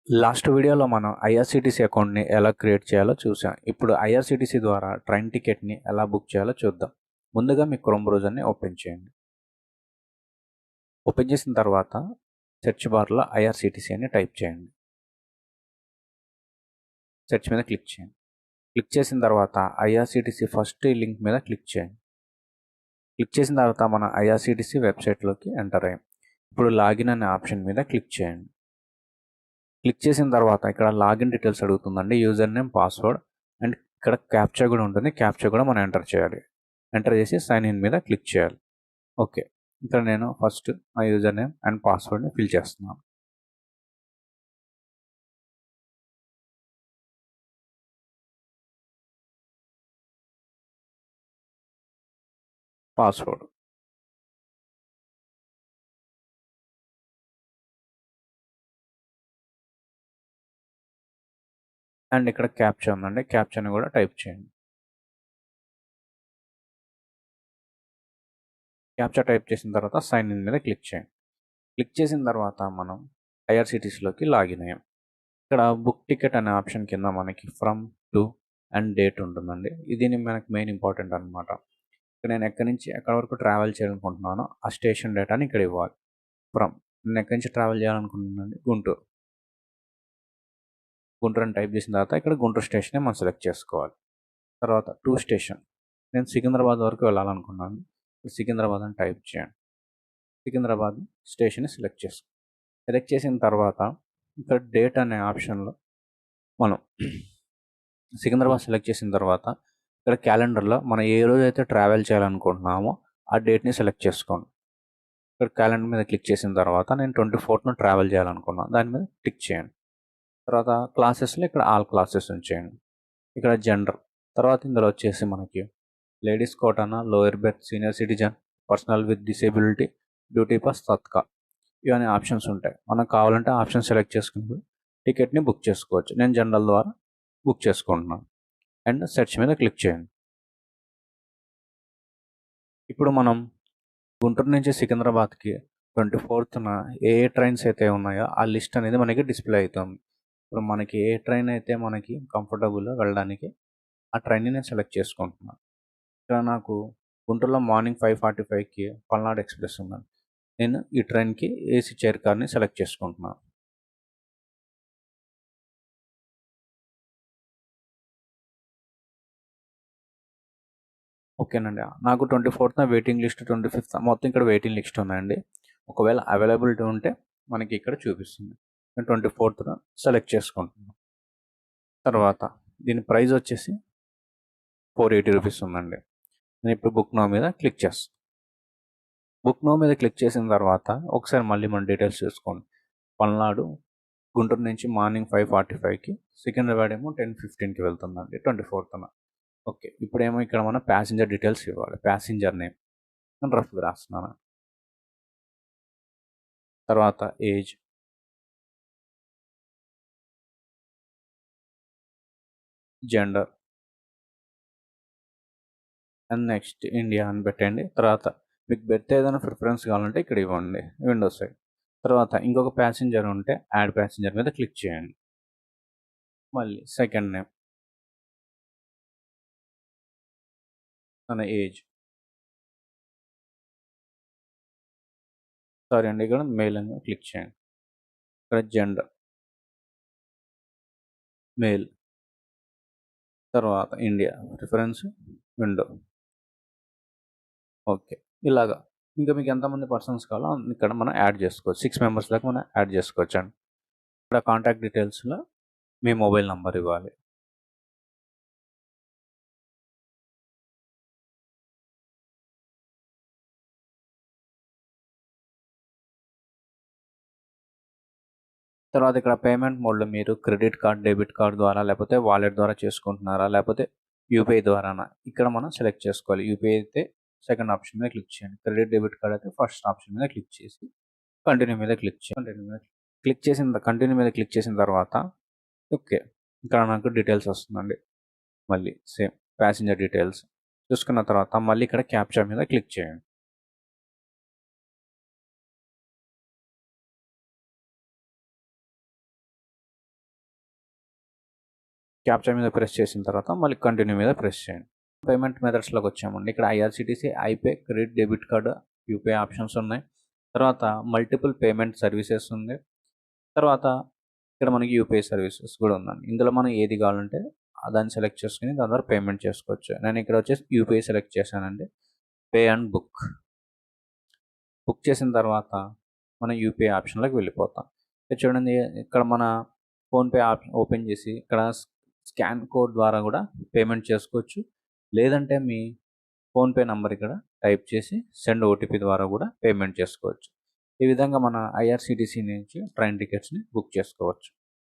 Last వీడియోలో మనం IRCTC అకౌంట్ని ఎలా క్రియేట్ చేయాలో చూసాం. ఇప్పుడు ఐఆర్సీటీసీ ద్వారా ట్రైన్ టికెట్ని ఎలా బుక్ చేయాలో చూద్దాం. ముందుగా మీ క్రోమ్ బ్రౌజర్ని ఓపెన్ చేయండి. ఓపెన్ చేసిన తర్వాత సెర్చ్ బార్లో ఐఆర్సీటీసీ అని టైప్ చేయండి. సెర్చ్ మీద క్లిక్ చేయండి. క్లిక్ చేసిన తర్వాత ఐఆర్సీటీసీ ఫస్ట్ లింక్ మీద క్లిక్ చేయండి. క్లిక్ చేసిన తర్వాత మన ఐఆర్సీటీసీ వెబ్సైట్లోకి ఎంటర్ అయ్యాం. ఇప్పుడు లాగిన్ అనే ఆప్షన్ మీద క్లిక్ చేయండి. క్లిక్ చేసిన తర్వాత ఇక్కడ లాగిన్ డీటెయిల్స్ అడుగుతుందండి, యూజర్ నేమ్, పాస్వర్డ్ అండ్ ఇక్కడ క్యాప్చా కూడా ఉంటుంది. క్యాప్చా కూడా మనం ఎంటర్ చేయాలి. ఎంటర్ చేసి సైన్ ఇన్ మీద క్లిక్ చేయాలి. ఓకే, ఇక్కడ నేను ఫస్ట్ నా యూజర్ నేమ్ అండ్ పాస్వర్డ్ని ఫిల్ చేస్తున్నాను. పాస్వర్డ్ అండ్ ఇక్కడ క్యాప్చా ఉందండి, క్యాప్చాని కూడా టైప్ చేయండి. క్యాప్చా టైప్ చేసిన తర్వాత సైన్ ఇన్ మీద క్లిక్ చేయండి. క్లిక్ చేసిన తర్వాత మనం ఐఆర్సీటీసీలోకి లాగిన్ అయ్యాం. ఇక్కడ బుక్ టికెట్ అనే ఆప్షన్ కింద మనకి ఫ్రమ్, టు అండ్ డేట్ ఉంటుందండి. ఇది మనకి మెయిన్ ఇంపార్టెంట్ అనమాట. ఇక్కడ నేను ఎక్కడి నుంచి ఎక్కడి వరకు ట్రావెల్ చేయాలనుకుంటున్నానో ఆ స్టేషన్ డేటాని ఇక్కడ ఇవ్వాలి. ఫ్రమ్, నేను ఎక్కడి నుంచి ట్రావెల్ చేయాలనుకుంటున్నాను, గుంటూరు. గుంటూరు అని టైప్ చేసిన తర్వాత ఇక్కడ గుంటూరు స్టేషన్ మనం సెలెక్ట్ చేసుకోవాలి. తర్వాత టు స్టేషన్, నేను సికింద్రాబాద్ వరకు వెళ్ళాలనుకున్నాను. సికింద్రాబాద్ అని టైప్ చేయండి. సికింద్రాబాద్ స్టేషన్ సెలెక్ట్ చేసుకో. సెలెక్ట్ చేసిన తర్వాత ఇక్కడ డేట్ అనే ఆప్షన్లో మనం సికింద్రాబాద్ సెలెక్ట్ చేసిన తర్వాత ఇక్కడ క్యాలెండర్లో మనం ఏ రోజు అయితే ట్రావెల్ చేయాలనుకుంటున్నామో ఆ డేట్ని సెలెక్ట్ చేసుకోండి. ఇక్కడ క్యాలెండర్ మీద క్లిక్ చేసిన తర్వాత నేను 24న ట్రావెల్ చేయాలనుకున్నాను, దాని మీద టిక్ చేయండి. తర్వాత క్లాసెస్లో ఇక్కడ ఆల్ క్లాసెస్ ఉంచేయండి. ఇక్కడ జెండర్, తర్వాత ఇందులో వచ్చేసి మనకి లేడీస్ కోటానా, lower berth, senior citizen, personal with disability, duty pass, tatkal ఇవన్నీ ఆప్షన్స్ ఉంటాయి. మనకు కావాలంటే ఆప్షన్ సెలెక్ట్ చేసుకుని టికెట్ని బుక్ చేసుకోవచ్చు. నేను జనరల్ ద్వారా బుక్ చేసుకుంటున్నాను అండ్ సెర్చ్ మీద క్లిక్ చేయండి. ఇప్పుడు మనం గుంటూరు నుంచి సికింద్రాబాద్కి 24న ఏ ట్రైన్స్ అయితే ఉన్నాయో ఆ లిస్ట్ అనేది మనకి డిస్ప్లే అవుతుంది. ఇప్పుడు మనకి ఏ ట్రైన్ అయితే మనకి కంఫర్టబుల్గా వెళ్ళడానికి ఆ ట్రైన్ని నేను సెలెక్ట్ చేసుకుంటున్నాను. ఇక్కడ నాకు గుంటూరులో మార్నింగ్ 5:45కి పల్నాడు ఎక్స్ప్రెస్ ఉన్నాను. నేను ఈ ట్రైన్కి ఏసీ చైర్ కార్ని సెలెక్ట్ చేసుకుంటున్నాను. ఓకేనండి, నాకు 24న వెయిటింగ్ లిస్ట్, 25th మొత్తం ఇక్కడ వెయిటింగ్ లిస్ట్ ఉన్నాయండి. ఒకవేళ అవైలబిలిటీ ఉంటే మనకి ఇక్కడ చూపిస్తుంది. నేను 24న సెలెక్ట్ చేసుకుంటున్నాను. తర్వాత దీని ప్రైస్ వచ్చేసి 480 రూపీస్ ఉందండి. నేను ఇప్పుడు బుక్ నౌ మీద క్లిక్ చేస్తాను. బుక్ నౌ మీద క్లిక్ చేసిన తర్వాత ఒకసారి మళ్ళీ మన డీటెయిల్స్ చూసుకోండి. పల్నాడు గుంటూరు నుంచి మార్నింగ్ 5:45కి, సికింద్రాబాద్ ఏమో 10:15కి వెళ్తుందండి 24న. ఓకే, ఇప్పుడేమో ఇక్కడ మనం ప్యాసింజర్ డీటెయిల్స్ ఇవ్వాలి. ప్యాసింజర్ నేమ్ నేను రఫ్గా రాస్తున్నాను. తర్వాత age, gender and next India అని పెట్టండి. తర్వాత మీకు బెర్త్ ఏదైనా ప్రిఫరెన్స్ కావాలంటే ఇక్కడ ఇవ్వండి, విండోస్ సైడ్. తర్వాత ఇంకొక ప్యాసింజర్ ఉంటే యాడ్ ప్యాసింజర్ మీద క్లిక్ చేయండి. మళ్ళీ సెకండ్ నేమ్, తన ఏజ్, సారీ అండి ఇక్కడ మెయిల్ అని క్లిక్ చేయండి. ఇక్కడ జెండర్ మెయిల్, తర్వాత ఇండియా రిఫరెన్స్ విండో. ఓకే, ఇలాగా ఇంకా మీకు ఎంతమంది పర్సన్స్ కావాలో ఇక్కడ మనం యాడ్ చేసుకోవచ్చు. 6 మెంబర్స్ దాకా మనం యాడ్ చేసుకోవచ్చు అండి. ఇక్కడ కాంటాక్ట్ డీటెయిల్స్లో మీ మొబైల్ నెంబర్ ఇవ్వాలి. తర్వాత ఇక్కడ పేమెంట్ మోడ్లో మీరు క్రెడిట్ కార్డ్, డెబిట్ కార్డ్ ద్వారా, లేకపోతే వాలెట్ ద్వారా చేసుకుంటున్నారా, లేకపోతే యూపీఐ ద్వారానా ఇక్కడ మనం సెలెక్ట్ చేసుకోవాలి. యూపీఐ అయితే సెకండ్ ఆప్షన్ మీద క్లిక్ చేయండి. క్రెడిట్, డెబిట్ కార్డ్ అయితే ఫస్ట్ ఆప్షన్ మీద క్లిక్ చేసి కంటిన్యూ మీద క్లిక్ చేయండి. కంటిన్యూ మీద క్లిక్ చేసిన తర్వాత ఓకే, ఇక్కడ నాకు డీటెయిల్స్ వస్తుందండి. మళ్ళీ సేమ్ ప్యాసింజర్ డీటెయిల్స్ చూసుకున్న తర్వాత మళ్ళీ ఇక్కడ క్యాప్చా మీద క్లిక్ చేయండి. క్యాప్చర్ మీద ప్రెస్ చేసిన తర్వాత మళ్ళీ కంటిన్యూ మీద ప్రెస్ చేయండి. పేమెంట్ మెథడ్స్లోకి వచ్చామండి. ఇక్కడ IRCTC iPay, credit, debit card, UPI options ఉన్నాయి. తర్వాత మల్టిపుల్ పేమెంట్ సర్వీసెస్ ఉంది. తర్వాత ఇక్కడ మనకి యూపీఐ సర్వీసెస్ కూడా ఉందండి. ఇందులో మనం ఏది కావాలంటే దాన్ని సెలెక్ట్ చేసుకుని దాని ద్వారా పేమెంట్ చేసుకోవచ్చు. నేను ఇక్కడ వచ్చేసి యూపీఐ సెలెక్ట్ చేశానండి. పే అండ్ బుక్ చేసిన తర్వాత మనం యూపీఐ ఆప్షన్లోకి వెళ్ళిపోతాం. ఇక్కడ చూడండి, ఇక్కడ మన ఫోన్పే ఆప్షన్ ఓపెన్ చేసి ఇక్కడ స్కాన్ కోడ్ ద్వారా కూడా పేమెంట్ చేసుకోవచ్చు. లేదంటే మీ ఫోన్పే నంబర్ ఇక్కడ టైప్ చేసి సెండ్ ఓటీపీ ద్వారా కూడా పేమెంట్ చేసుకోవచ్చు. ఈ విధంగా మన ఐఆర్సిటీసీ నుంచి ట్రైన్ టికెట్స్ని బుక్ చేసుకోవచ్చు.